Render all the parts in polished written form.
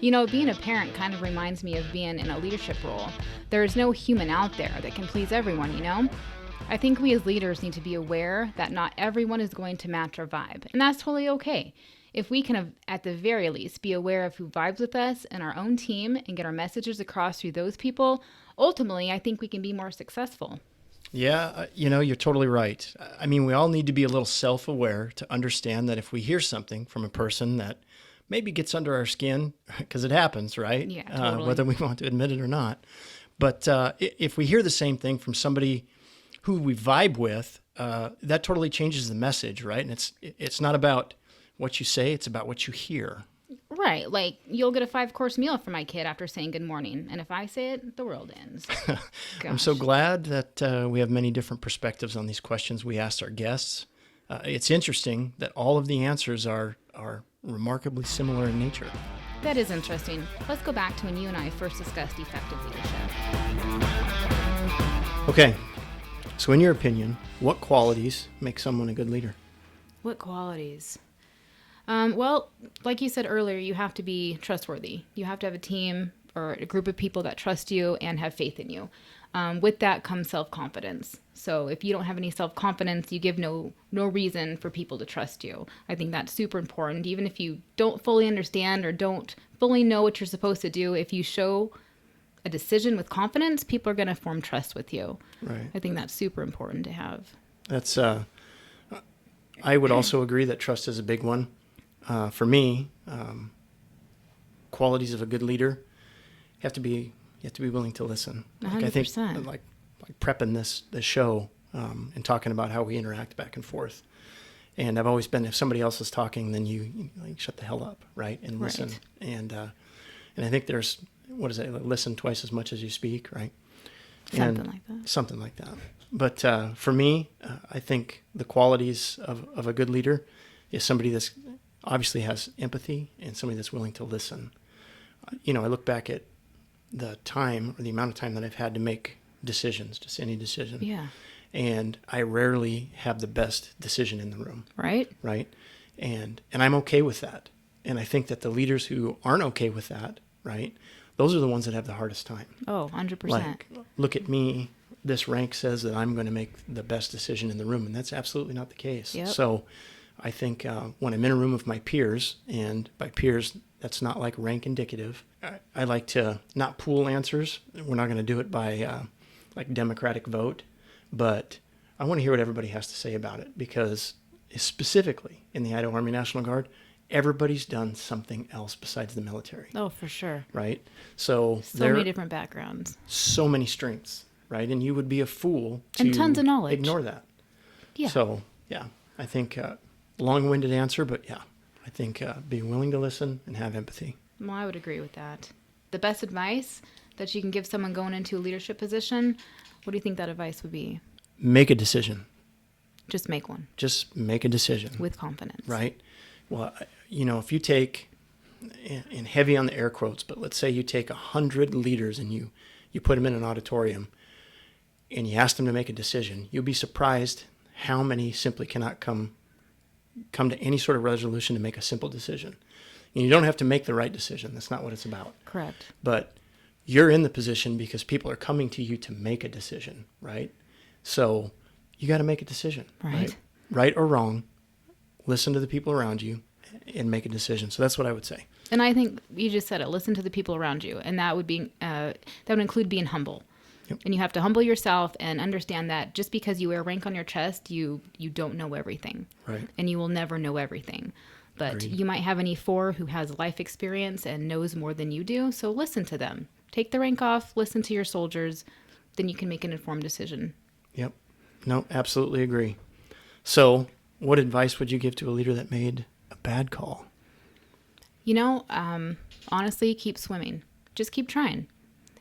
You know, being a parent kind of reminds me of being in a leadership role. There is no human out there that can please everyone, you know? I think we as leaders need to be aware that not everyone is going to match our vibe, and that's totally okay. If we can, at the very least, be aware of who vibes with us and our own team and get our messages across through those people, ultimately, I think we can be more successful. Yeah, you're totally right. I mean, we all need to be a little self-aware to understand that if we hear something from a person that maybe gets under our skin, because it happens, right? Yeah, totally. Whether we want to admit it or not. But if we hear the same thing from somebody who we vibe with, that totally changes the message, right? And it's not about what you say, it's about what you hear. Right, like you'll get a 5-course meal for my kid after saying good morning, and if I say it, the world ends. I'm so glad that we have many different perspectives on these questions we asked our guests. It's interesting that all of the answers are remarkably similar in nature. That is interesting. Let's go back to when you and I first discussed effective leadership. Okay, so in your opinion, what qualities make someone a good leader? What qualities? Well, like you said earlier, you have to be trustworthy. You have to have a team or a group of people that trust you and have faith in you. With that comes self-confidence. So if you don't have any self-confidence, you give no reason for people to trust you. I think that's super important. Even if you don't fully understand or don't fully know what you're supposed to do, if you show a decision with confidence, people are going to form trust with you. Right. I think that's super important to have. That's. I would also agree that trust is a big one. For me, qualities of a good leader you have to be willing to listen. 100%. I think like prepping this show and talking about how we interact back and forth. And I've always been, if somebody else is talking, then you shut the hell up, right, and listen. Right. And I think there's, what is it? Listen twice as much as you speak, right? Something like that. Something like that. But for me, I think the qualities of a good leader is somebody that's obviously has empathy and somebody that's willing to listen. I look back at the time or the amount of time that I've had to make decisions, just any decision. Yeah. And I rarely have the best decision in the room. Right. Right. And I'm okay with that. And I think that the leaders who aren't okay with that, right, those are the ones that have the hardest time. Oh, 100%. Like, look at me. This rank says that I'm going to make the best decision in the room, and that's absolutely not the case. Yep. So I think when I'm in a room with my peers, and by peers, that's not like rank indicative, I like to not pool answers. We're not going to do it by like democratic vote, but I want to hear what everybody has to say about it, because specifically in the Idaho Army National Guard, everybody's done something else besides the military. Oh, for sure. Right? So many different backgrounds. So many strengths, right? And you would be a fool to and tons of knowledge. Ignore that. Yeah. So, yeah, I think long-winded answer, but yeah, I think being willing to listen and have empathy. Well, I would agree with that. The best advice that you can give someone going into a leadership position, what do you think that advice would be? Make a decision. Just make one. Just make a decision. With confidence. Right? Well, if you take, and heavy on the air quotes, but let's say you take 100 leaders and you put them in an auditorium and you ask them to make a decision, you'll be surprised how many simply cannot come to any sort of resolution to make a simple decision. And you don't have to make the right decision. That's not what it's about. Correct. But you're in the position because people are coming to you to make a decision, right? So you got to make a decision. Right. Right or wrong, listen to the people around you and make a decision. So that's what I would say. And I think you just said it. Listen to the people around you, and that would include being humble. Yep. And you have to humble yourself and understand that just because you wear rank on your chest, you don't know everything. Right. And you will never know everything. But Agreed. You might have an E4 who has life experience and knows more than you do. So listen to them. Take the rank off. Listen to your soldiers. Then you can make an informed decision. Yep. No, absolutely agree. So what advice would you give to a leader that made a bad call? Honestly, keep swimming. Just keep trying.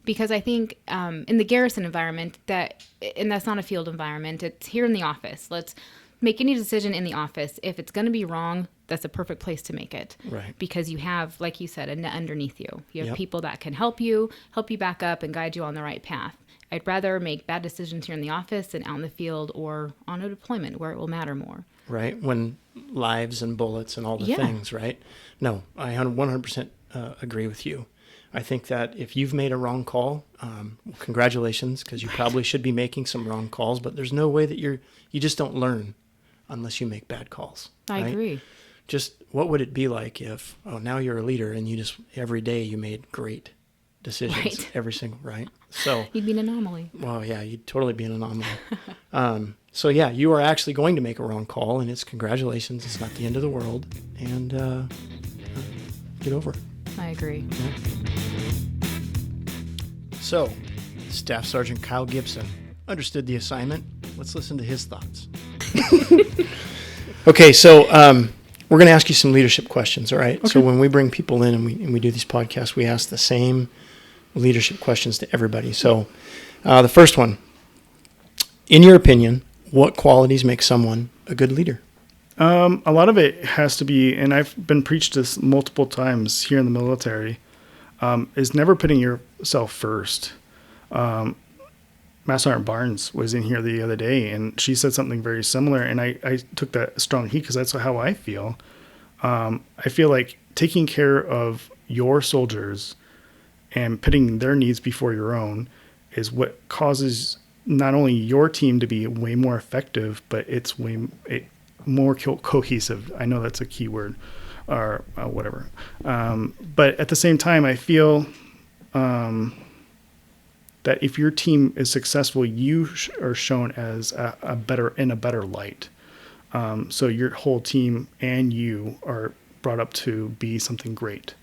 Because I think in the garrison environment, and that's not a field environment, it's here in the office. Let's make any decision in the office. If it's going to be wrong, that's a perfect place to make it. Right. Because you have, like you said, a net underneath you. You have Yep. people that can help you back up and guide you on the right path. I'd rather make bad decisions here in the office than out in the field or on a deployment where it will matter more. Right. When lives and bullets and all the Yeah. things, right? No, I 100% agree with you. I think that if you've made a wrong call, congratulations, because you probably should be making some wrong calls, but there's no way that you just don't learn unless you make bad calls. I right? agree. Just what would it be like if, now you're a leader and you just, every day you made great decisions, Right. every single, right? So, You'd be an anomaly. well, yeah, you'd totally be an anomaly. So yeah, you are actually going to make a wrong call, and it's congratulations. It's not the end of the world, and get over it. I agree. So, Staff Sergeant Kyle Gibson understood the assignment. Let's listen to his thoughts. Okay, so we're going to ask you some leadership questions, all right? Okay. So when we bring people in and we do these podcasts, we ask the same leadership questions to everybody. So the first one, in your opinion, what qualities make someone a good leader? A lot of it has to be, and I've been preached this multiple times here in the military, is never putting yourself first. Master Sergeant Barnes was in here the other day, and she said something very similar, and I took that strong heat because that's how I feel. I feel like taking care of your soldiers and putting their needs before your own is what causes not only your team to be way more effective, but it's more cohesive. I know that's a key word, or whatever. But at the same time, I feel that if your team is successful, you are shown as a better light. So your whole team and you are brought up to be something great.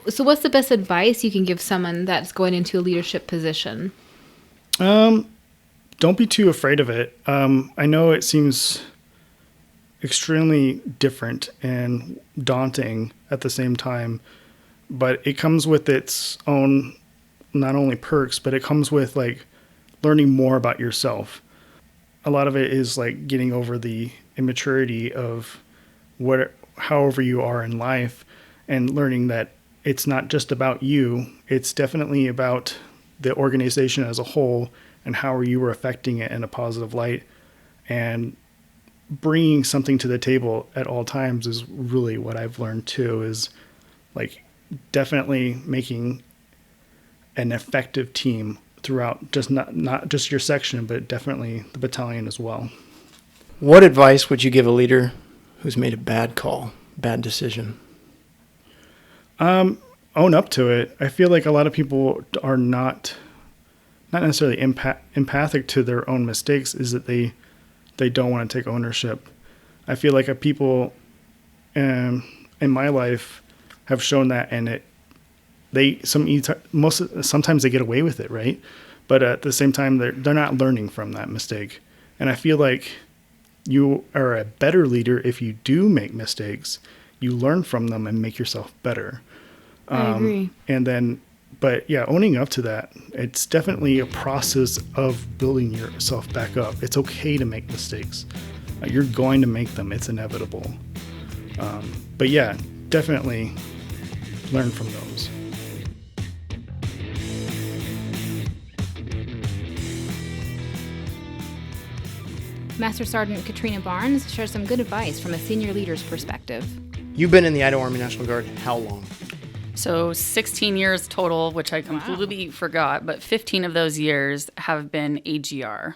So what's the best advice you can give someone that's going into a leadership position? Don't be too afraid of it. I know it seems extremely different and daunting at the same time, but it comes with its own not only perks, but it comes with like learning more about yourself. A lot of it is like getting over the immaturity of however you are in life, and learning that it's not just about you. It's definitely about the organization as a whole and how you are affecting it in a positive light, and bringing something to the table at all times is really what I've learned too, is like definitely making an effective team throughout, just not just your section, but definitely the battalion as well. What advice would you give a leader who's made a bad call, bad decision? Own up to it. I feel like a lot of people are not necessarily empathic to their own mistakes, is that they don't want to take ownership. I feel like people in my life have shown that, and sometimes they get away with it, right? But at the same time, they're not learning from that mistake. And I feel like you are a better leader if you do make mistakes. You learn from them and make yourself better. I agree. But yeah, owning up to that, it's definitely a process of building yourself back up. It's okay to make mistakes. You're going to make them. It's inevitable. But yeah, definitely learn from those. Master Sergeant Katrina Barnes shares some good advice from a senior leader's perspective. You've been in the Idaho Army National Guard how long? So 16 years total, which I completely forgot, but 15 of those years have been AGR.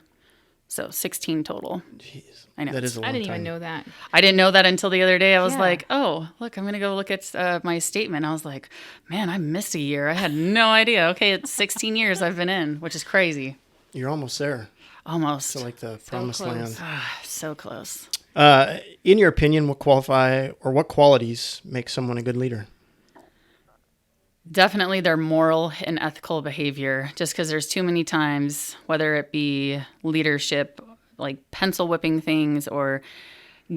So 16 total. Jeez. I know. That is a long I didn't time. even know that. I didn't know that until the other day. I was Yeah. like, oh, look, I'm going to go look at my statement. I was like, man, I missed a year. I had no idea. Okay, it's 16 years I've been in, which is crazy. You're almost there. Almost. To like the promised close. land. So close. In your opinion, what qualities make someone a good leader? Definitely their moral and ethical behavior, just because there's too many times, whether it be leadership, like pencil whipping things, or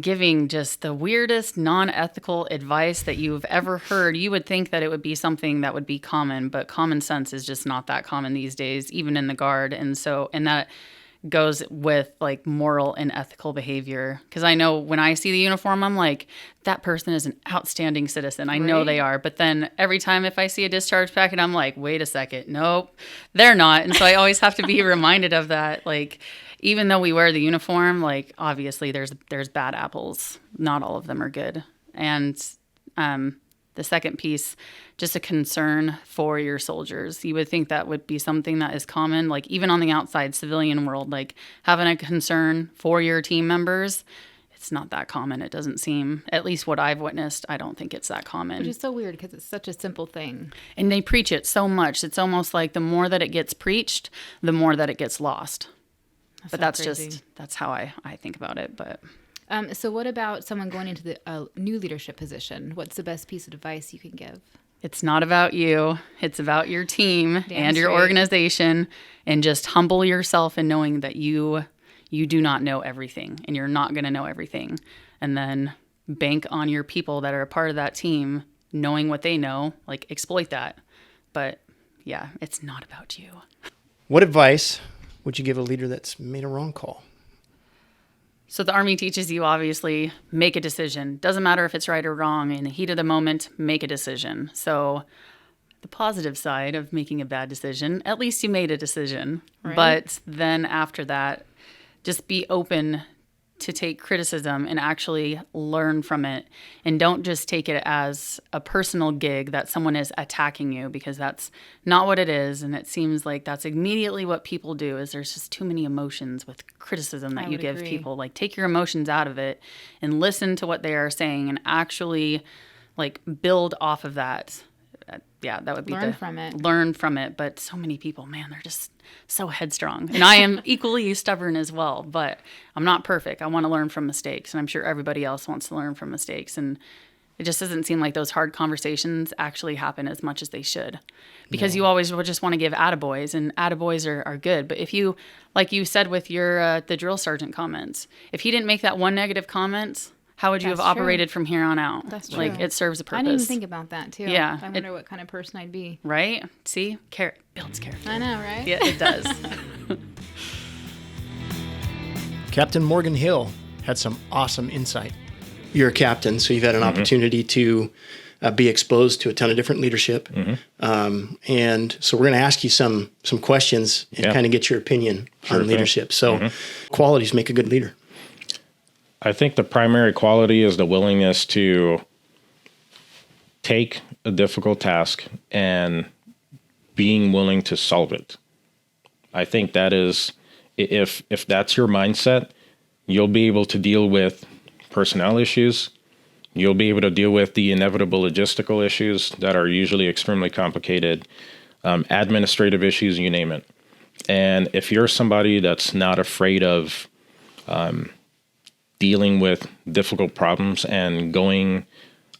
giving just the weirdest non-ethical advice that you've ever heard. You would think that it would be something that would be common, but common sense is just not that common these days, even in the Guard. And that goes with like moral and ethical behavior. Because I know when I see the uniform, I'm like, that person is an outstanding citizen. I know they are. But then every time if I see a discharge packet, I'm like, wait a second. Nope, they're not. And so I always have to be reminded of that. Like, even though we wear the uniform, like obviously there's bad apples. Not all of them are good. And the second piece, just a concern for your soldiers. You would think that would be something that is common, like even on the outside civilian world, like having a concern for your team members. It's not that common. It doesn't seem, at least what I've witnessed, I don't think it's that common. Which is so weird because it's such a simple thing. And they preach it so much. It's almost like the more that it gets preached, the more that it gets lost. But that's crazy. that's how I think about it. But So what about someone going into the new leadership position? What's the best piece of advice you can give? it's not about you. It's about your team and your straight. organization, and just humble yourself in knowing that you do not know everything and you're not going to know everything. And then bank on your people that are a part of that team, knowing what they know, like exploit that. But yeah, it's not about you. What advice would you give a leader that's made a wrong call? So the Army teaches you, obviously, make a decision. Doesn't matter if it's right or wrong. In the heat of the moment, make a decision. So the positive side of making a bad decision, at least you made a decision. Right. But then after that, just be open to take criticism and actually learn from it. And don't just take it as a personal gig that someone is attacking you, because that's not what it is. And it seems like that's immediately what people do, is there's just too many emotions with criticism that I you would give agree. people. Like, take your emotions out of it and listen to what they are saying and actually like build off of that. Yeah, that would be Learn from it. Learn from it. But so many people, man, they're just so headstrong. And I am equally stubborn as well, but I'm not perfect. I want to learn from mistakes, and I'm sure everybody else wants to learn from mistakes. And it just doesn't seem like those hard conversations actually happen as much as they should, because you always would just want to give attaboys, and attaboys are good. But if you, like you said with your the drill sergeant comments, if he didn't make that one negative comment, how would you That's have true. operated from here on out? That's Like, true. it serves a purpose. I didn't even think about that, too. Yeah, I wonder what kind of person I'd be. Right? See? Builds character. I know, right? Yeah, it does. Captain Morgan Hill had some awesome insight. You're a captain, so you've had an opportunity to be exposed to a ton of different leadership. And so we're going to ask you some questions and kind of get your opinion on thing. leadership. So qualities make a good leader. I think the primary quality is the willingness to take a difficult task and being willing to solve it. I think that is, if that's your mindset, you'll be able to deal with personnel issues. You'll be able to deal with the inevitable logistical issues that are usually extremely complicated, administrative issues, you name it. And if you're somebody that's not afraid of dealing with difficult problems and going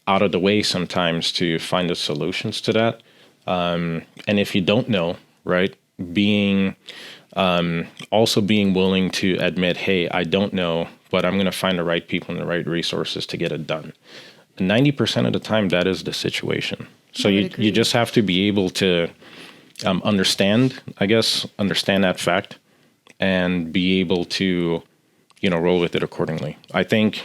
out of the way sometimes to find the solutions to that. And if you don't know, right, also being willing to admit, hey, I don't know, but I'm going to find the right people and the right resources to get it done. 90% of the time, that is the situation. So you just have to be able to understand that fact and be able to roll with it accordingly. I think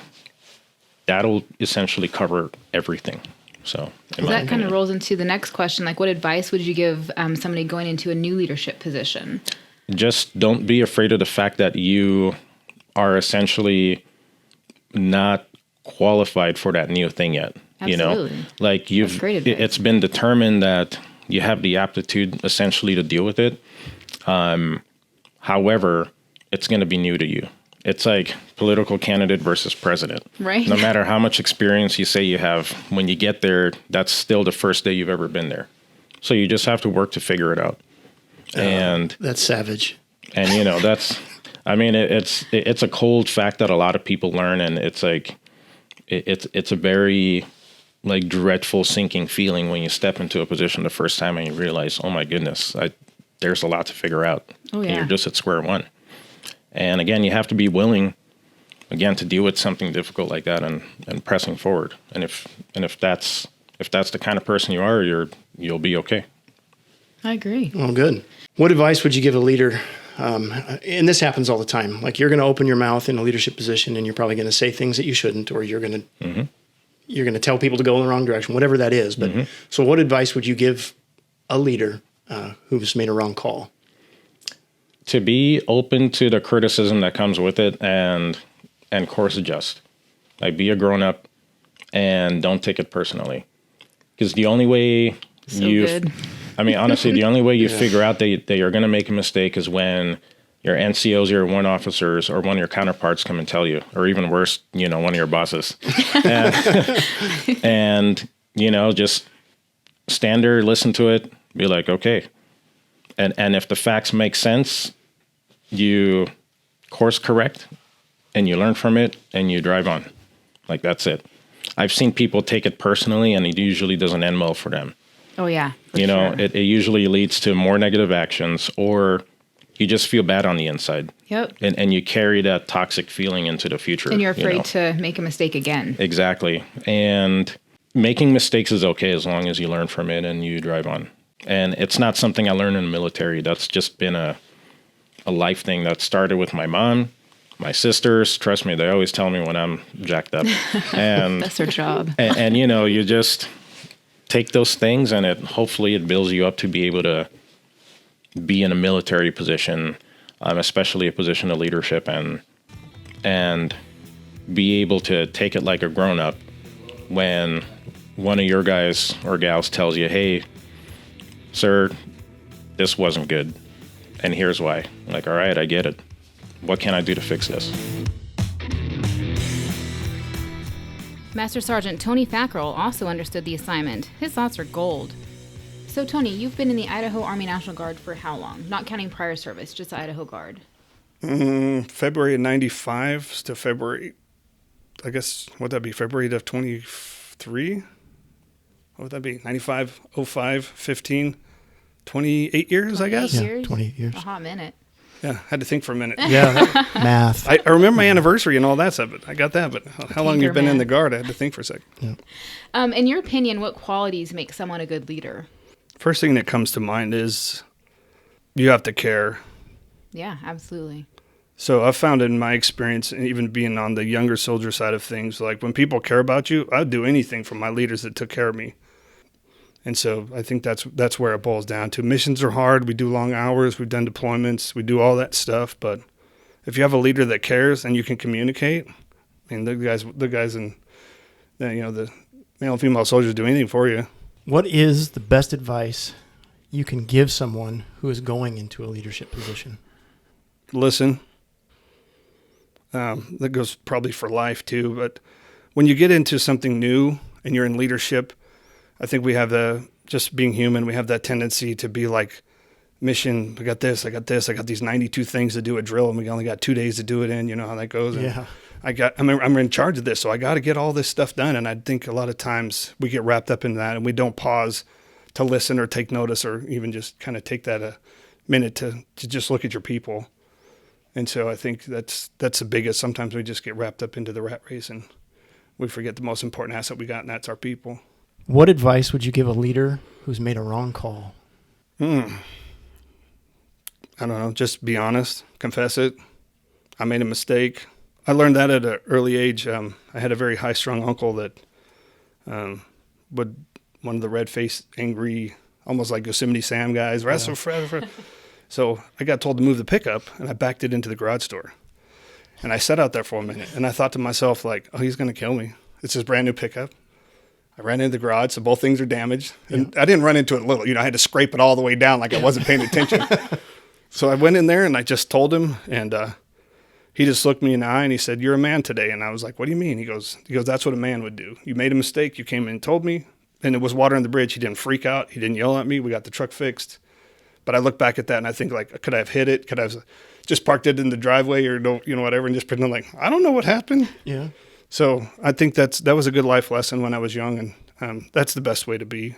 that'll essentially cover everything. So That kind of rolls into the next question. Like, what advice would you give somebody going into a new leadership position? just don't be afraid of the fact that you are essentially not qualified for that new thing yet. Absolutely. Like That's great advice. it's been determined that you have the aptitude essentially to deal with it. However, it's going to be new to you. It's like political candidate versus president. Right. No matter how much experience you say you have, when you get there, that's still the first day you've ever been there. So you just have to work to figure it out. And That's savage. and that's, I mean, it's a cold fact that a lot of people learn, and it's like it's a very like dreadful sinking feeling when you step into a position the first time and you realize, oh my goodness, there's a lot to figure out. Oh, And yeah. you're just at square one. And again, you have to be willing, again, to deal with something difficult like that and pressing forward. And if that's the kind of person you are, you'll be okay. I agree. Well, good. What advice would you give a leader and this happens all the time. Like, you're going to open your mouth in a leadership position, and you're probably going to say things that you shouldn't, or you're going to tell people to go in the wrong direction, whatever that is. But so, what advice would you give a leader who's made a wrong call? To be open to the criticism that comes with it, and course adjust. Like, be a grown up and don't take it personally. Because the only way honestly, the only way you figure out that you're going to make a mistake is when your NCOs, your warrant officers, or one of your counterparts come and tell you, or even worse, one of your bosses. and just stand there, listen to it, be like, okay. And if the facts make sense, you course correct and you learn from it and you drive on. Like, that's it. I've seen people take it personally, and it usually doesn't end well for them. Oh, yeah. It usually leads to more negative actions, or you just feel bad on the inside. Yep. And you carry that toxic feeling into the future. And you're afraid to make a mistake again. Exactly. And making mistakes is okay as long as you learn from it and you drive on. And it's not something I learned in the military. That's just been a life thing that started with my mom, my sisters. Trust me, they always tell me when I'm jacked up. And that's their job. And you just take those things, and hopefully it builds you up to be able to be in a military position, especially a position of leadership, and be able to take it like a grown up when one of your guys or gals tells you, hey, sir, this wasn't good, and here's why. Like, all right, I get it. What can I do to fix this? Master Sergeant Tony Thackrell also understood the assignment. His thoughts are gold. So, Tony, you've been in the Idaho Army National Guard for how long? Not counting prior service, just the Idaho Guard. February of 95 to February, I guess, what'd that be, February of 23? What would that be, 95, 05, 15, 28 years, I guess? Years? 28 years. A hot minute. Yeah, had to think for a minute. Yeah, math. I remember my anniversary and all that stuff, but I got that. But how long you've been in man. the Guard, I had to think for a second. Yeah. In your opinion, what qualities make someone a good leader? First thing that comes to mind is you have to care. Yeah, absolutely. So I've found in my experience, and even being on the younger soldier side of things, like when people care about you, I'd do anything for my leaders that took care of me. And so I think that's where it boils down to. Missions are hard. We do long hours. We've done deployments. We do all that stuff. But if you have a leader that cares and you can communicate, I mean, the guys in, the male and female soldiers do anything for you. What is the best advice you can give someone who is going into a leadership position? Listen. That goes probably for life too. But when you get into something new and you're in leadership, I think we have just being human, we have that tendency to be like, mission, I got this, I got these 92 things to do a drill, and we only got 2 days to do it in. You know how that goes. And Yeah. I'm in charge of this, so I got to get all this stuff done. And I think a lot of times we get wrapped up in that, and we don't pause to listen or take notice, or even just kind of take that a minute to just look at your people. And so I think that's the biggest. Sometimes we just get wrapped up into the rat race, and we forget the most important asset we got, and that's our people. What advice would you give a leader who's made a wrong call? I don't know. Just be honest. Confess it. I made a mistake. I learned that at an early age. I had a very high-strung uncle that would, one of the red-faced, angry, almost like Yosemite Sam guys, wrestle forever. So I got told to move the pickup, and I backed it into the garage door. And I sat out there for a minute, and I thought to myself, like, oh, he's going to kill me. It's his brand-new pickup. I ran into the garage, so both things are damaged. And I didn't run into it little. I had to scrape it all the way down like I wasn't paying attention. So I went in there, and I just told him, and he just looked me in the eye, and he said, "You're a man today." And I was like, "What do you mean?" He goes, "That's what a man would do. You made a mistake. You came in and told me, and it was water on the bridge. He didn't freak out. He didn't yell at me. We got the truck fixed." But I look back at that, and I think, like, could I have hit it? Could I have just parked it in the driveway or whatever, and just pretend like, I don't know what happened? Yeah. So I think that was a good life lesson when I was young, and that's the best way to be.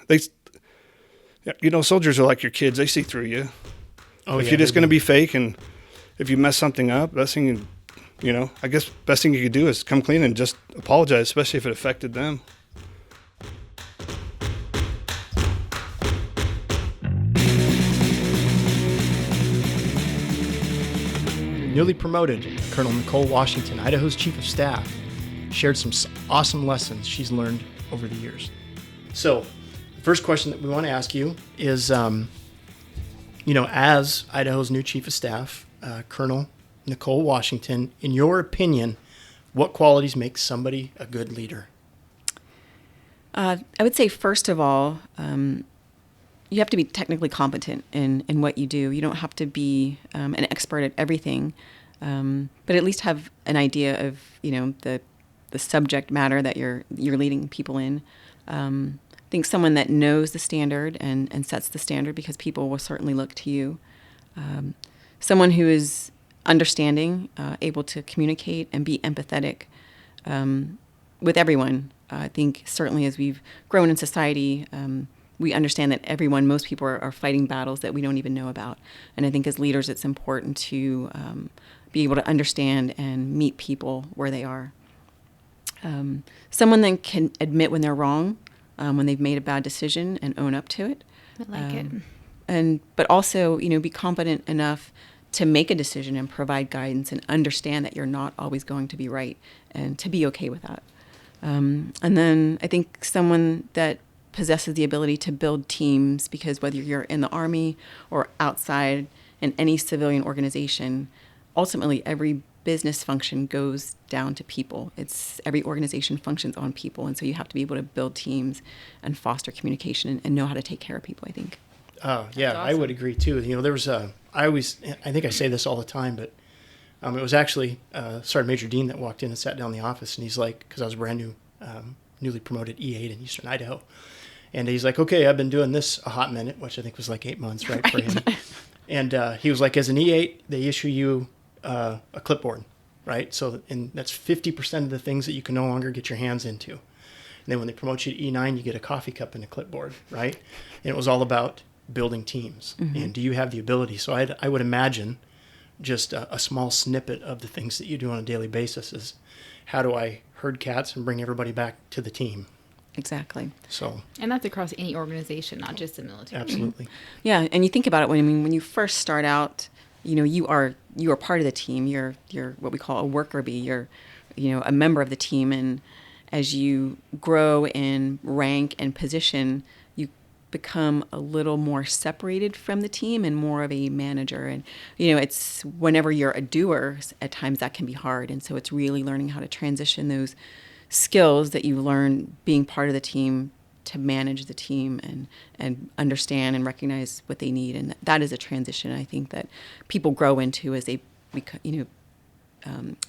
Soldiers are like your kids. They see through you. Oh, If you're just going to be fake, and if you mess something up, best thing you could do is come clean and just apologize, especially if it affected them. Newly promoted Colonel Nicole Washington, Idaho's Chief of Staff, shared some awesome lessons she's learned over the years. So, the first question that we want to ask you is, as Idaho's new Chief of Staff, Colonel Nicole Washington, in your opinion, what qualities make somebody a good leader? I would say, first of all, you have to be technically competent in what you do. You don't have to be an expert at everything, but at least have an idea of, the subject matter that you're leading people in. I think someone that knows the standard and sets the standard, because people will certainly look to you. Someone who is understanding, able to communicate and be empathetic with everyone. I think certainly as we've grown in society, we understand that most people are fighting battles that we don't even know about. And I think as leaders, it's important to be able to understand and meet people where they are. Someone that can admit when they're wrong, when they've made a bad decision, and own up to it. I like it. But also, be competent enough to make a decision and provide guidance and understand that you're not always going to be right, and to be okay with that. And then I think someone that possesses the ability to build teams, because whether you're in the Army or outside in any civilian organization, ultimately every business function goes down to people. Every organization functions on people, and so you have to be able to build teams and foster communication and know how to take care of people, I think. Oh, yeah, That's awesome. I would agree too. There was I think I say this all the time, but it was actually Sergeant Major Dean that walked in and sat down in the office, and he's like, because I was brand new, newly promoted E8 in Eastern Idaho. And he's like, okay, I've been doing this a hot minute, which I think was like 8 months, right, for him. And he was like, as an E8, they issue you a clipboard, right? And that's 50% of the things that you can no longer get your hands into. And then when they promote you to E9, you get a coffee cup and a clipboard, right? And it was all about building teams. Mm-hmm. And do you have the ability? So I would imagine just a small snippet of the things that you do on a daily basis is, how do I herd cats and bring everybody back to the team? Exactly. And that's across any organization, not just the military. Absolutely. Yeah, and you think about it when you first start out, you are part of the team. You're what we call a worker bee. You're a member of the team, and as you grow in rank and position, you become a little more separated from the team and more of a manager. And it's whenever you're a doer, at times that can be hard, and so it's really learning how to transition those skills that you learn being part of the team to manage the team and understand and recognize what they need. And that is a transition I think that people grow into as they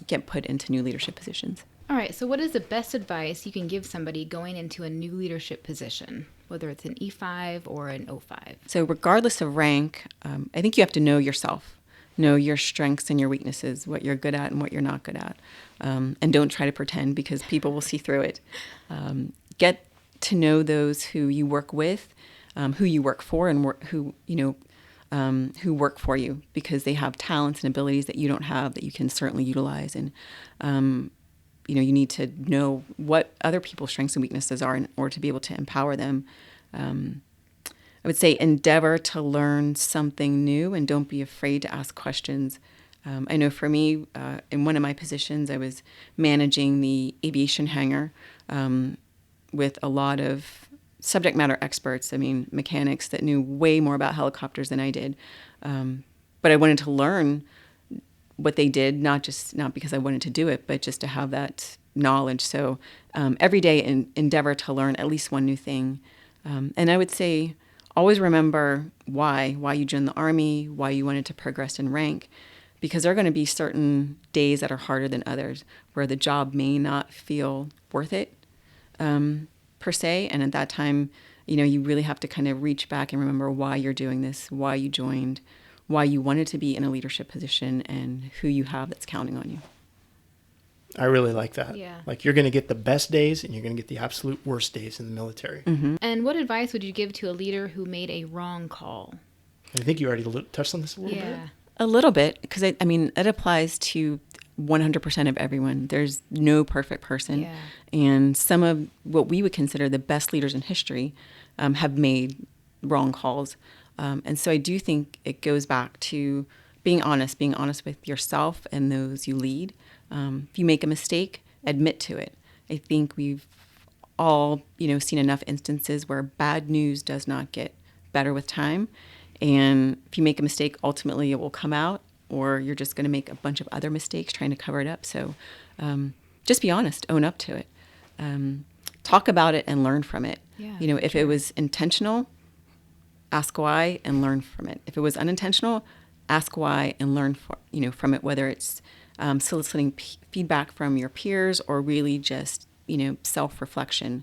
get put into new leadership positions. All right, so what is the best advice you can give somebody going into a new leadership position, whether it's an E5 or an O5? So regardless of rank, I think you have to know yourself. Know your strengths and your weaknesses, what you're good at and what you're not good at. And don't try to pretend, because people will see through it. Get to know those who you work with, who you work for, and who work for you, because they have talents and abilities that you don't have that you can certainly utilize. And, you need to know what other people's strengths and weaknesses are in order to be able to empower them. I would say endeavor to learn something new and don't be afraid to ask questions. I know for me, in one of my positions, I was managing the aviation hangar with a lot of subject matter experts. I mean, mechanics that knew way more about helicopters than I did. But I wanted to learn what they did, not because I wanted to do it, but just to have that knowledge. So every day endeavor to learn at least one new thing. And I would say, always remember why you joined the Army, why you wanted to progress in rank, because there are going to be certain days that are harder than others, where the job may not feel worth it, per se. And at that time, you really have to kind of reach back and remember why you're doing this, why you joined, why you wanted to be in a leadership position, and who you have that's counting on you. I really like that. Yeah. Like, you're going to get the best days and you're going to get the absolute worst days in the military. Mm-hmm. And what advice would you give to a leader who made a wrong call? I think you already touched on this a little bit. Yeah. A little bit, because it applies to 100% of everyone. There's no perfect person. Yeah. And some of what we would consider the best leaders in history have made wrong calls. And so I do think it goes back to being honest with yourself and those you lead. If you make a mistake, admit to it. I think we've all, seen enough instances where bad news does not get better with time. And if you make a mistake, ultimately it will come out, or you're just going to make a bunch of other mistakes trying to cover it up. So just be honest, own up to it. Talk about it and learn from it. Yeah, If it was intentional, ask why and learn from it. If it was unintentional, ask why and learn from it, whether it's soliciting feedback from your peers or really just, self-reflection.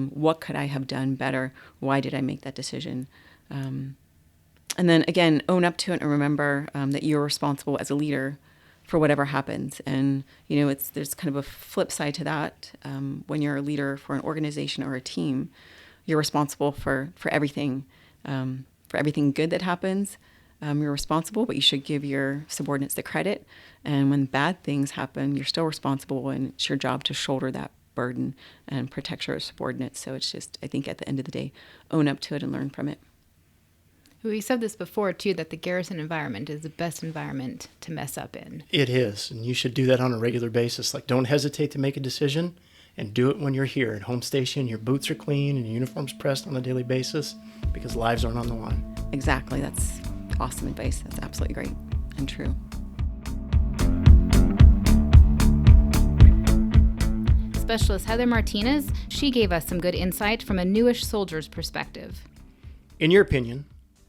What could I have done better? Why did I make that decision? And then again, own up to it and remember that you're responsible as a leader for whatever happens. And, there's kind of a flip side to that. When you're a leader for an organization or a team, you're responsible for everything. For everything good that happens, you're responsible, but you should give your subordinates the credit. And when bad things happen, you're still responsible, and it's your job to shoulder that burden and protect your subordinates. So it's just, I think at the end of the day, own up to it and learn from it. We said this before, too, that the garrison environment is the best environment to mess up in. It is, and you should do that on a regular basis. Like, don't hesitate to make a decision, and do it when you're here at home station. Your boots are clean and your uniform's pressed on a daily basis, because lives aren't on the line. Exactly. That's awesome advice. That's absolutely great and true. Specialist Heather Martinez, she gave us some good insight from a newish soldier's perspective. In your opinion,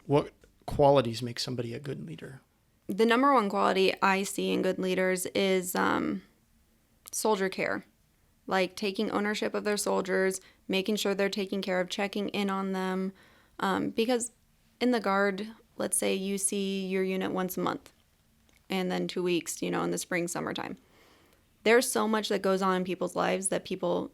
what qualities make somebody a good leader? The number one quality I see in good leaders is soldier care. Like taking ownership of their soldiers, making sure they're taken care of, checking in on them. Because in the Guard, let's say you see your unit once a month and then 2 weeks, in the spring, summertime. There's so much that goes on in people's lives that people,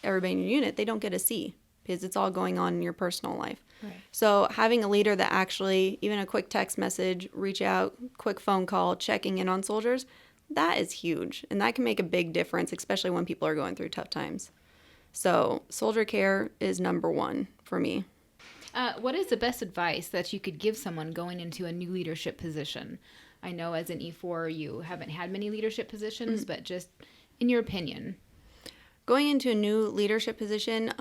everybody in your unit, they don't get to see because it's all going on in your personal life. Right. So having a leader that actually, even a quick text message, reach out, quick phone call, checking in on soldiers, that is huge. And that can make a big difference, especially when people are going through tough times. So soldier care is number one for me. What is the best advice that you could give someone going into a new leadership position? I know as an E4 you haven't had many leadership positions, but just in your opinion. Going into a new leadership position,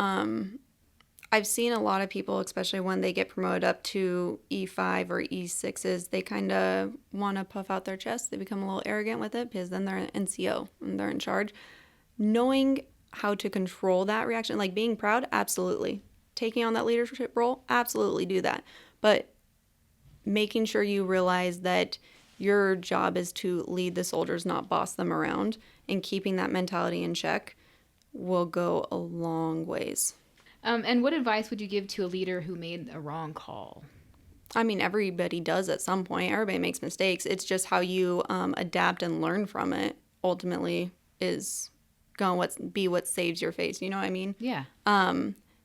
I've seen a lot of people, especially when they get promoted up to E5 or E6s, they kind of want to puff out their chest. They become a little arrogant with it because then they're an NCO and they're in charge. Knowing how to control that reaction, like being proud, absolutely. Taking on that leadership role, absolutely do that. But making sure you realize that your job is to lead the soldiers, not boss them around, and keeping that mentality in check will go a long ways. And what advice would you give to a leader who made a wrong call? I mean, everybody does at some point. Everybody makes mistakes. It's just how you adapt and learn from it ultimately is going to be what saves your face. You know what I mean? Yeah.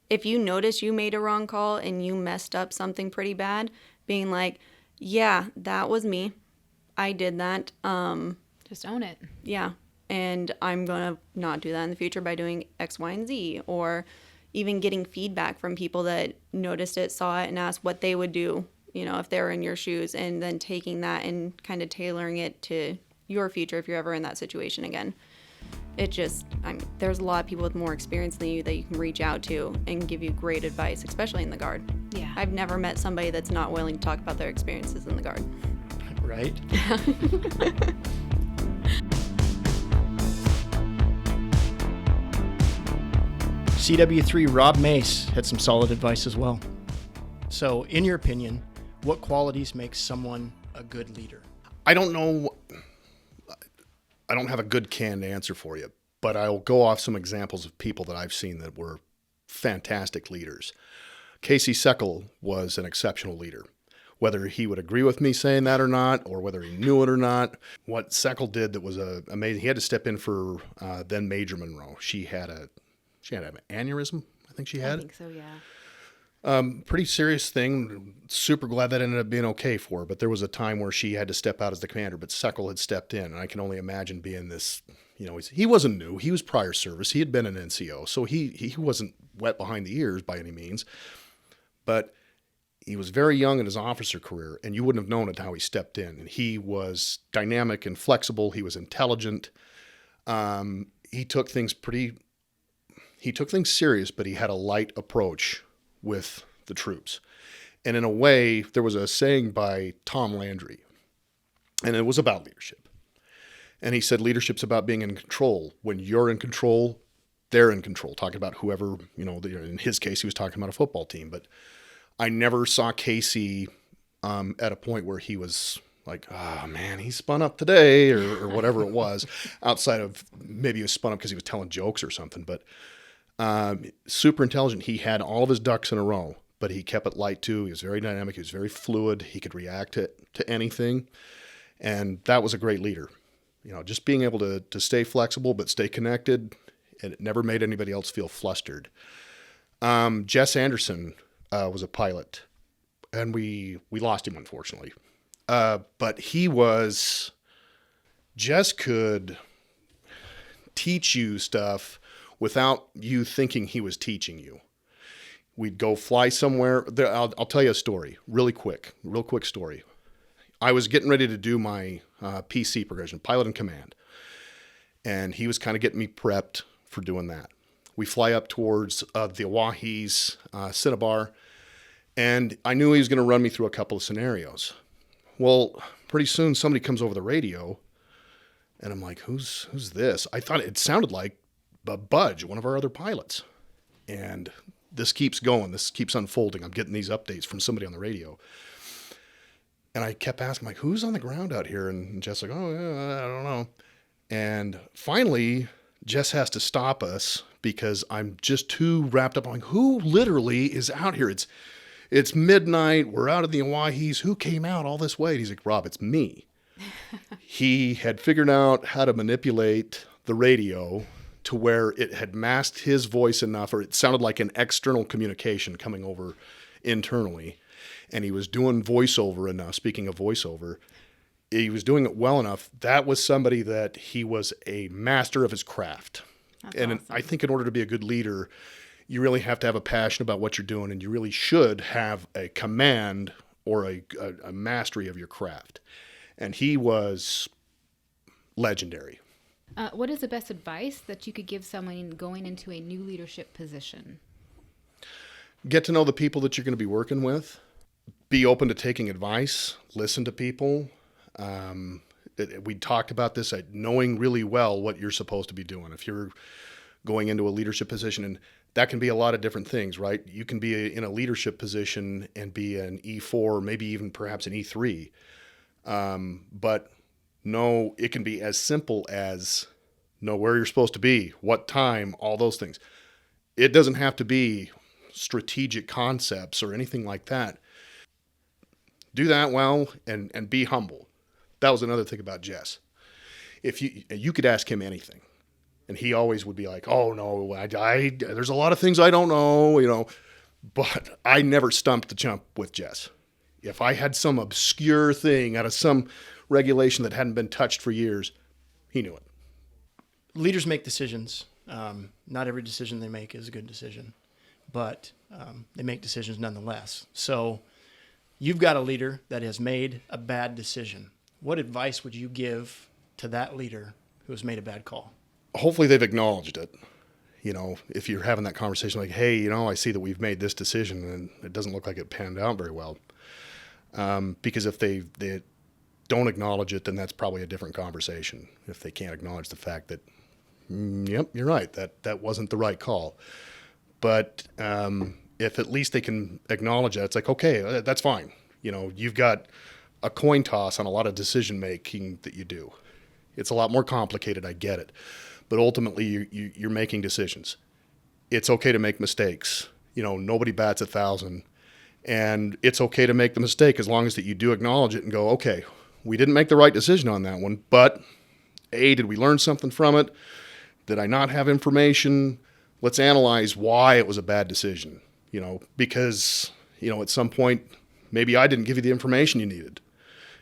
If you notice you made a wrong call and you messed up something pretty bad, being like, yeah, that was me. I did that. Just own it. Yeah. And I'm going to not do that in the future by doing X, Y, and Z. Or even getting feedback from people that noticed it, saw it, and asked what they would do, if they were in your shoes, and then taking that and kind of tailoring it to your future if you're ever in that situation again. There's a lot of people with more experience than you that you can reach out to and give you great advice, especially in the Guard. Yeah. I've never met somebody that's not willing to talk about their experiences in the Guard. Right? CW3 Rob Mace had some solid advice as well. So, in your opinion, what qualities make someone a good leader? I don't know. I don't have a good canned answer for you, but I'll go off some examples of people that I've seen that were fantastic leaders. Casey Sqautch was an exceptional leader. Whether he would agree with me saying that or not, or whether he knew it or not, what Sqautch did that was amazing. He had to step in for then Major Monroe. She had an aneurysm, I think she had. I think so, yeah. Pretty serious thing. Super glad that ended up being okay for her. But there was a time where she had to step out as the commander, but Sqautch had stepped in. And I can only imagine being this, he wasn't new. He was prior service. He had been an NCO. So he wasn't wet behind the ears by any means. But he was very young in his officer career, and you wouldn't have known it how he stepped in. And he was dynamic and flexible. He was intelligent. He took things serious, but he had a light approach with the troops. And in a way, there was a saying by Tom Landry, and it was about leadership. And he said, leadership's about being in control. When you're in control, they're in control. Talking about whoever, in his case, he was talking about a football team. But I never saw Casey at a point where he was like, oh man, he spun up today or whatever it was, outside of maybe he was spun up because he was telling jokes or something. But super intelligent. He had all of his ducks in a row, but he kept it light too. He was very dynamic. He was very fluid. He could react to anything. And that was a great leader. Just being able to stay flexible, but stay connected, and it never made anybody else feel flustered. Jess Anderson was a pilot, and we lost him, unfortunately. But Jess could teach you stuff without you thinking he was teaching you. We'd go fly somewhere. I'll tell you a story, real quick story. I was getting ready to do my PC progression, pilot in command, and he was kind of getting me prepped for doing that. We fly up towards the Oahu's Cinnabar, and I knew he was going to run me through a couple of scenarios. Well, pretty soon somebody comes over the radio, and I'm like, who's this? I thought it sounded like Budge, one of our other pilots. And this keeps going. This keeps unfolding. I'm getting these updates from somebody on the radio. And I kept asking, like, who's on the ground out here? And Jess like, oh, yeah, I don't know. And finally, Jess has to stop us because I'm just too wrapped up on who literally is out here. It's midnight. We're out of the Oahu's. Who came out all this way? And he's like, Rob, it's me. He had figured out how to manipulate the radio to where it had masked his voice enough, or it sounded like an external communication coming over internally. And he was doing voiceover enough. Speaking of voiceover, he was doing it well enough. That was somebody that he was a master of his craft. That's and awesome. I think in order to be a good leader, you really have to have a passion about what you're doing, and you really should have a command or a mastery of your craft. And he was legendary. What is the best advice that you could give someone going into a new leadership position? Get to know the people that you're going to be working with. Be open to taking advice. Listen to people. We talked about this, knowing really well what you're supposed to be doing. If you're going into a leadership position, and that can be a lot of different things, right? You can be in a leadership position and be an E4, maybe even perhaps an E3. But no, it can be as simple as know where you're supposed to be, what time, all those things. It doesn't have to be strategic concepts or anything like that. Do that well and be humble. That was another thing about Jess. If you could ask him anything, and he always would be like, "Oh no, I there's a lot of things I don't know, But I never stumped the chump with Jess. If I had some obscure thing out of some regulation that hadn't been touched for years, he knew it. Leaders make decisions. Not every decision they make is a good decision, but they make decisions nonetheless. So you've got a leader that has made a bad decision. What advice would you give to that leader who has made a bad call? Hopefully they've acknowledged it. If you're having that conversation like, hey, I see that we've made this decision and it doesn't look like it panned out very well. Because if they don't acknowledge it, then that's probably a different conversation. If they can't acknowledge the fact that, yep, you're right, that wasn't the right call. But if at least they can acknowledge that, it's like, okay, that's fine. You've got a coin toss on a lot of decision making that you do. It's a lot more complicated, I get it. But ultimately, you're making decisions. It's okay to make mistakes. Nobody bats 1,000. And it's okay to make the mistake as long as that you do acknowledge it and go, okay, we didn't make the right decision on that one, but A, did we learn something from it? Did I not have information? Let's analyze why it was a bad decision. Because, at some point, maybe I didn't give you the information you needed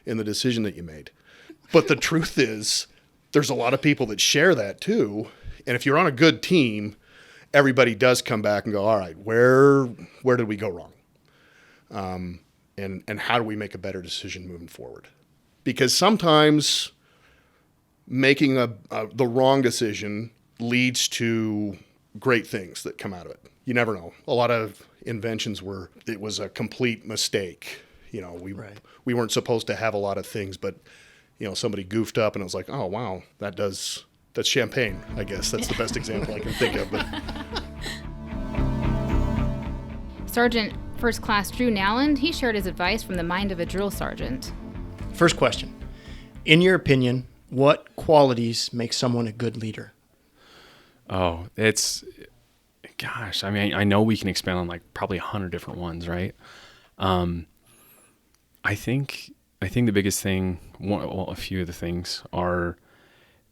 in the decision that you made. But the truth is, there's a lot of people that share that too. And if you're on a good team, everybody does come back and go, all right, where did we go wrong? and how do we make a better decision moving forward? Because sometimes making the wrong decision leads to great things that come out of it. You never know. A lot of inventions were, it was a complete mistake. You know, we weren't supposed to have a lot of things, but you know, somebody goofed up and it was like, oh wow, that's champagne, I guess. That's the best example I can think of. But Sergeant First Class Drew Nowland, he shared his advice from the mind of a drill sergeant. First question. In your opinion, what qualities make someone a good leader? Oh, gosh, I mean, I know we can expand on like probably 100 different ones, right? I think the biggest thing, well, a few of the things are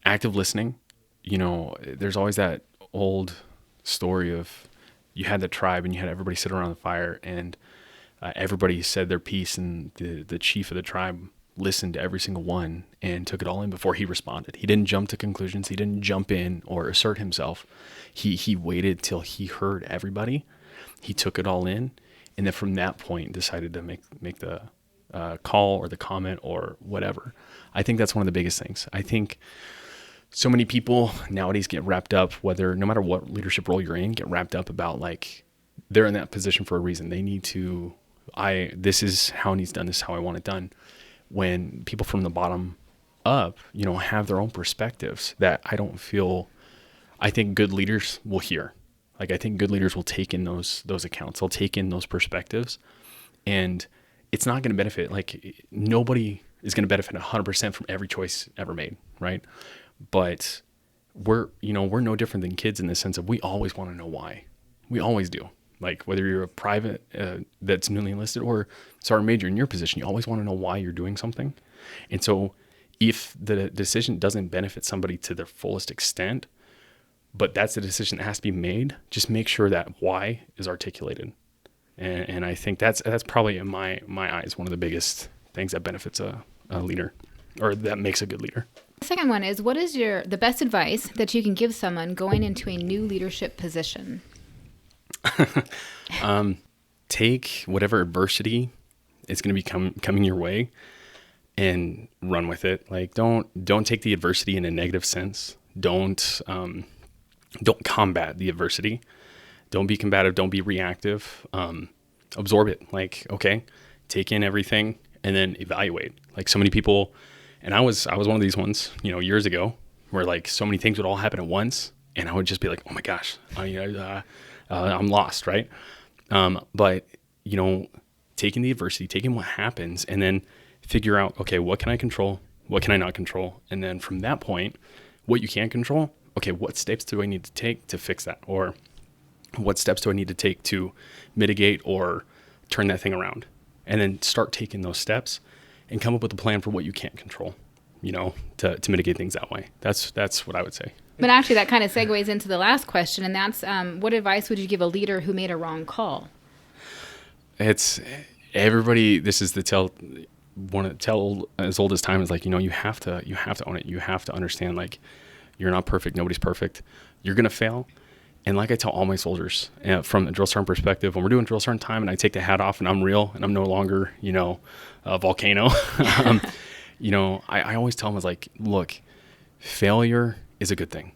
active listening. You know, there's always that old story of you had the tribe and you had everybody sit around the fire and everybody said their piece, and the chief of the tribe listened to every single one and took it all in before he responded. He didn't jump to conclusions. He didn't jump in or assert himself. He waited till he heard everybody. He took it all in, and then from that point decided to make the call or the comment or whatever. I think that's one of the biggest things. I think so many people nowadays get wrapped up, no matter what leadership role you're in, get wrapped up about like they're in that position for a reason. They need to, this is how it needs done. This is how I want it done. When people from the bottom up, you know, have their own perspectives that I think good leaders will hear. Like, I think good leaders will take in those accounts. They'll take in those perspectives, and it's not going to benefit. Like, nobody is going to benefit 100% from every choice ever made. Right. But we're no different than kids in the sense of we always want to know why. We always do. Like, whether you're a private that's newly enlisted or sergeant major in your position, you always want to know why you're doing something. And so if the decision doesn't benefit somebody to their fullest extent, but that's the decision that has to be made, just make sure that why is articulated. And I think that's probably in my eyes one of the biggest things that benefits a leader, or that makes a good leader. The second one is, what is the best advice that you can give someone going into a new leadership position? Take whatever adversity is going to be coming your way and run with it. Like, don't take the adversity in a negative sense. Don't combat the adversity. Don't be combative. Don't be reactive. Absorb it. Like, okay, take in everything and then evaluate. Like, so many people, and I was one of these ones, you know, years ago, where like so many things would all happen at once, and I would just be like, oh my gosh, I'm lost, right? But, you know, taking the adversity, taking what happens, and then figure out, okay, what can I control? What can I not control? And then from that point, what you can control, okay, what steps do I need to take to fix that? Or what steps do I need to take to mitigate or turn that thing around? And then start taking those steps and come up with a plan for what you can't control, you know, to mitigate things that way. That's what I would say. But actually, that kind of segues into the last question, and that's what advice would you give a leader who made a wrong call? It's everybody. This is the tell as old as time is, like, you know, you have to own it. You have to understand, like, you're not perfect. Nobody's perfect. You're gonna fail. And like I tell all my soldiers, from a drill sergeant perspective, when we're doing drill sergeant time and I take the hat off and I'm real and I'm no longer, you know, a volcano, you know, I always tell them, I was like, look, failure is a good thing.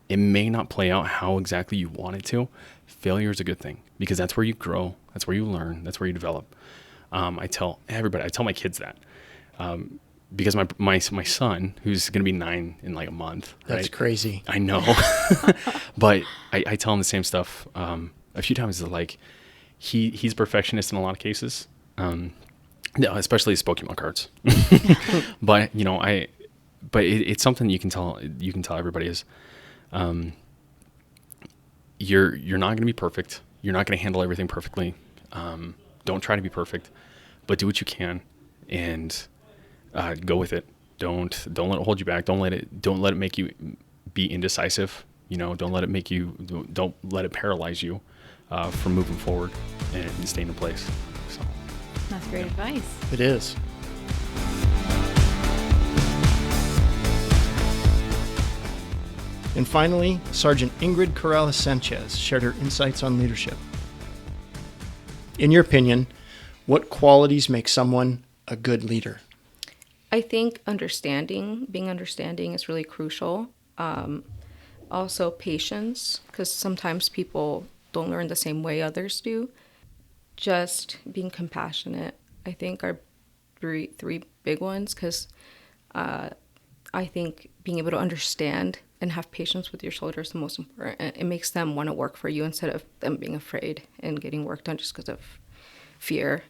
It may not play out how exactly you want it to. Failure is a good thing, because that's where you grow. That's where you learn. That's where you develop. I tell everybody, I tell my kids that, because my son, who's going to be 9 in like a month. That's right? Crazy. I know. But I tell him the same stuff a few times. Like, he's a perfectionist in a lot of cases, especially his Pokemon cards. But, you know, it's something you can tell everybody is, you're not going to be perfect. You're not going to handle everything perfectly. Don't try to be perfect, but do what you can and go with it. Don't let it hold you back. Don't let it make you be indecisive. You know, don't let it paralyze you from moving forward and staying in place. So that's great advice. It is. And finally, Sergeant Ingrid Corrales Sanchez shared her insights on leadership. In your opinion, What qualities make someone a good leader? I think being understanding is really crucial. Also patience, because sometimes people don't learn the same way others do. Just being compassionate, I think, are three big ones, because I think being able to understand and have patience with your soldier is the most important. It makes them want to work for you instead of them being afraid and getting work done just because of fear.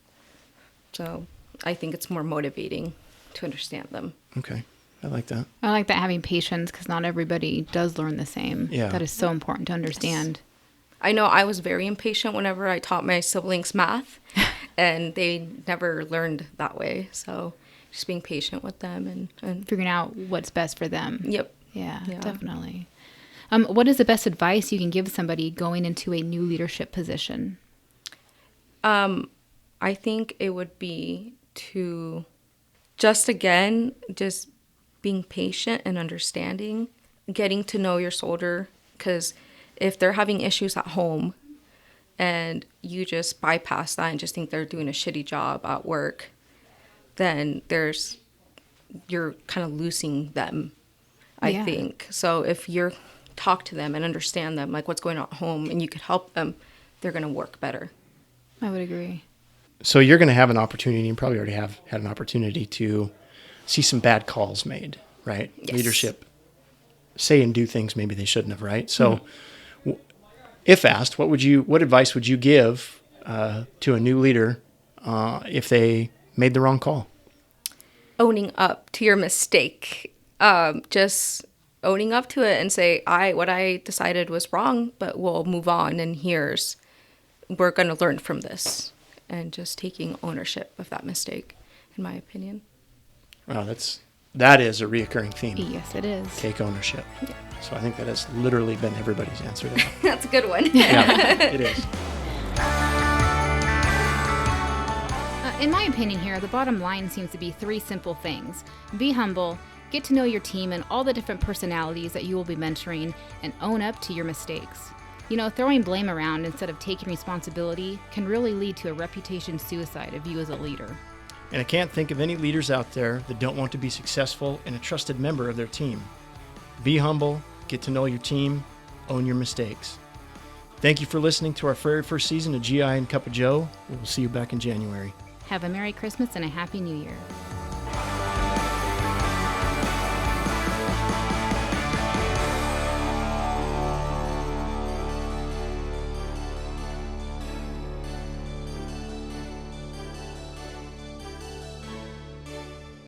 So I think it's more motivating to understand them. Okay. I like that. I like that, having patience, because not everybody does learn the same. Yeah. That is so important to understand. I know I was very impatient whenever I taught my siblings math, and they never learned that way. So just being patient with them and Figuring out what's best for them. yep. Yeah, Yeah. definitely. What is the best advice you can give somebody going into a new leadership position? I think it would be to just being patient and understanding, getting to know your soldier, because if they're having issues at home and you just bypass that and just think they're doing a shitty job at work, then you're kind of losing them, I Yeah. think. So if you talk to them and understand them, like what's going on at home, and you could help them, they're going to work better. I would agree. So you're going to have an opportunity, and probably already have had an opportunity to see some bad calls made, right? Yes. Leadership say and do things maybe they shouldn't have, right? So if asked, what advice would you give to a new leader if they made the wrong call? Owning up to your mistake. Just owning up to it and say, what I decided was wrong, but we'll move on, and we're going to learn from this. And just taking ownership of that mistake, in my opinion. Wow, that is a reoccurring theme. Yes, it is. Take ownership. So I think that has literally been everybody's answer to that. That's a good one. Yeah, it is. In my opinion here, the bottom line seems to be 3 simple things. Be humble, get to know your team and all the different personalities that you will be mentoring, and own up to your mistakes. Throwing blame around instead of taking responsibility can really lead to a reputation suicide of you as a leader. And I can't think of any leaders out there that don't want to be successful and a trusted member of their team. Be humble, get to know your team, own your mistakes. Thank you for listening to our very first season of GI and Cup of Joe. We'll see you back in January. Have a Merry Christmas and a Happy New Year.